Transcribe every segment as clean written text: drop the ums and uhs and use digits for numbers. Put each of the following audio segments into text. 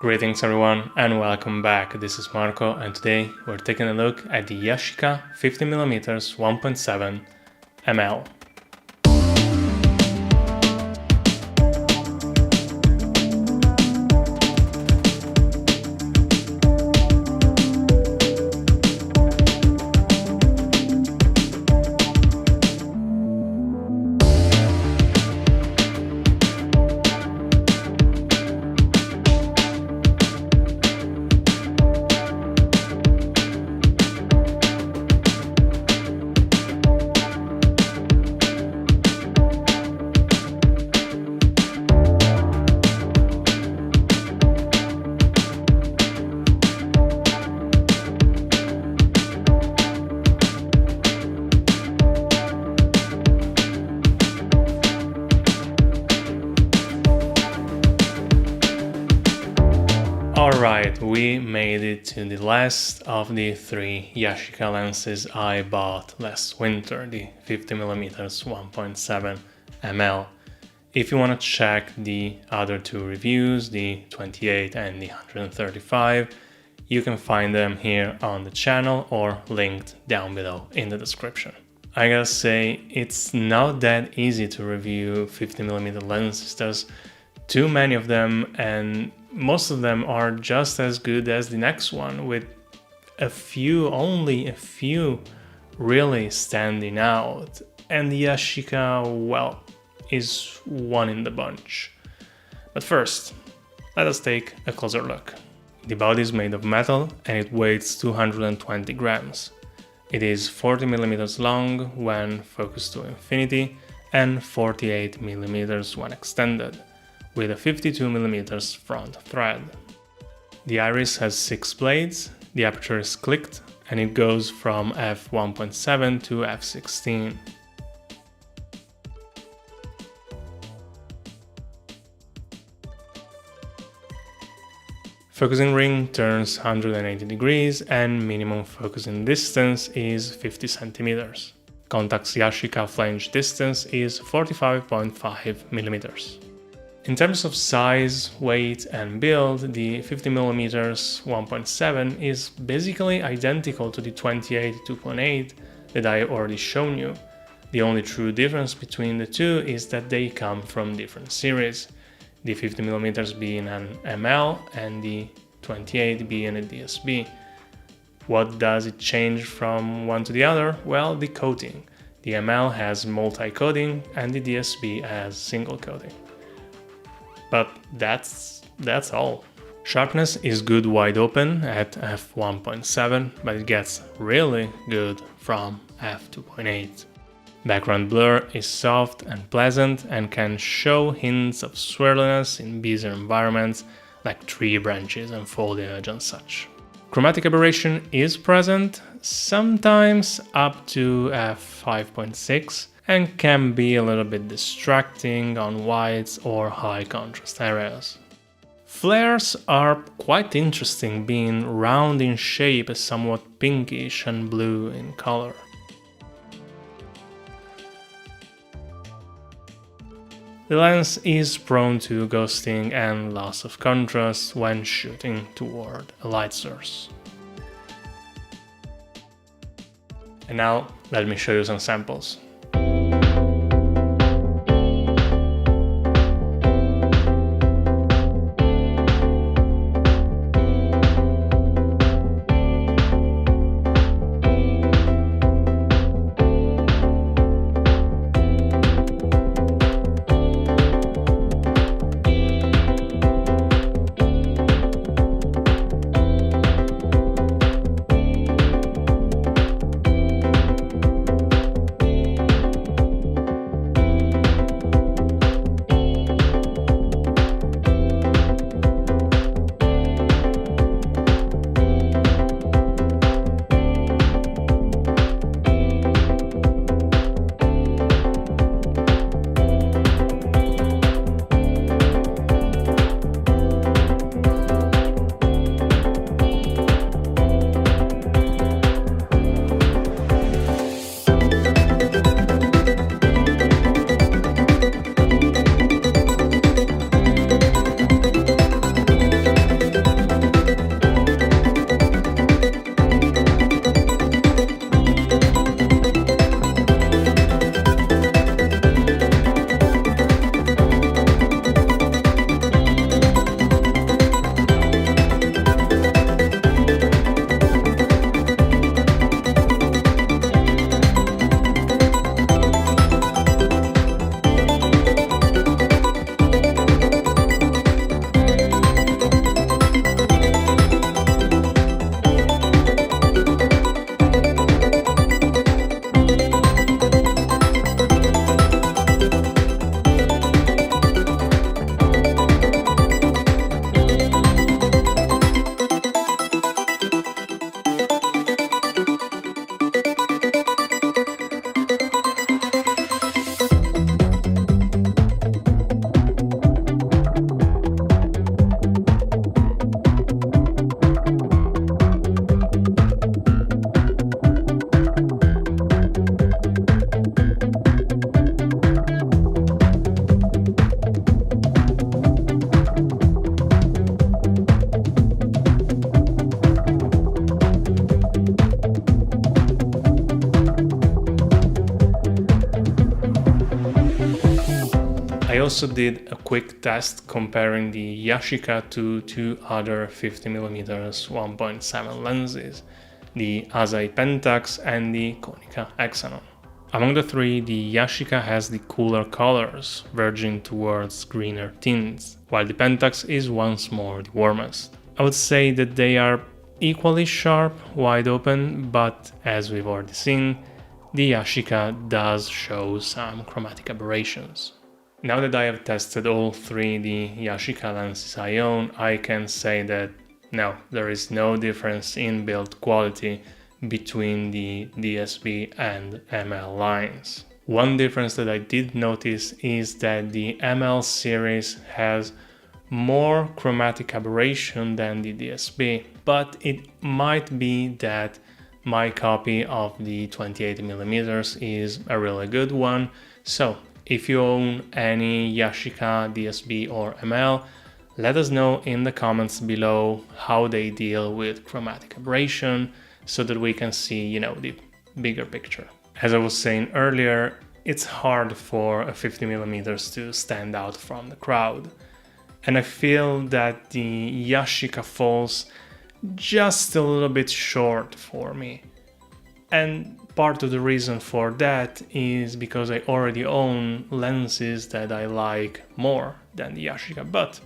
Greetings everyone and welcome back. This is Marco and today we're taking a look at the Yashica 50mm 1.7 ml. Alright, we made it to the last of the three Yashica lenses I bought last winter, the 50mm 1.7 ml. If you want to check the other two reviews, the 28 and the 135, you can find them here on the channel or linked down below in the description. I gotta say, it's not that easy to review 50mm lenses. There's too many of them and most of them are just as good as the next one, with only a few really standing out. And the Yashica, well, is one in the bunch. But first, let us take a closer look. The body is made of metal and it weighs 220 grams. It is 40mm long when focused to infinity and 48mm when extended, with a 52mm front thread. The Aries has 6 blades, the aperture is clicked, and it goes from f1.7 to f16. Focusing ring turns 180 degrees and minimum focusing distance is 50 centimeters. Contax Yashica flange distance is 45.5 millimeters. In terms of size, weight and build, the 50mm 1.7 is basically identical to the 28 2.8 that I already shown you. The only true difference between the two is that they come from different series, the 50mm being an ML and the 28 being a DSB. What does it change from one to the other? Well, the coating. The ML has multi-coating and the DSB has single coating. But that's all. Sharpness is good wide open at f1.7, but it gets really good from f2.8. Background blur is soft and pleasant and can show hints of swirliness in busier environments like tree branches and foliage and such. Chromatic aberration is present, sometimes up to f5.6, and can be a little bit distracting on whites or high contrast areas. Flares are quite interesting, being round in shape, somewhat pinkish and blue in color. The lens is prone to ghosting and loss of contrast when shooting toward a light source. And now let me show you some samples. also did a quick test comparing the Yashica to two other 50mm 1.7 lenses, the Asahi Pentax and the Konica Xenon. Among the three, the Yashica has the cooler colors, verging towards greener tints, while the Pentax is once more the warmest. I would say that they are equally sharp, wide open, but as we've already seen, the Yashica does show some chromatic aberrations. Now that I have tested all three the Yashica lenses I own, I can say that no, there is no difference in build quality between the DSB and ML lines. One difference that I did notice is that the ML series has more chromatic aberration than the DSB, but it might be that my copy of the 28mm is a really good one. So if you own any Yashica, DSB or ML, let us know in the comments below how they deal with chromatic aberration so that we can see, the bigger picture. As I was saying earlier, it's hard for a 50mm to stand out from the crowd. And I feel that the Yashica falls just a little bit short for me. And part of the reason for that is because I already own lenses that I like more than the Yashica, but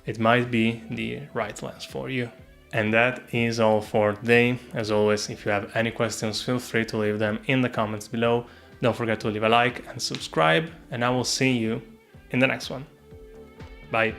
it might be the right lens for you. And that is all for today. As always, if you have any questions, feel free to leave them in the comments below. Don't forget to leave a like and subscribe, and I will see you in the next one. Bye.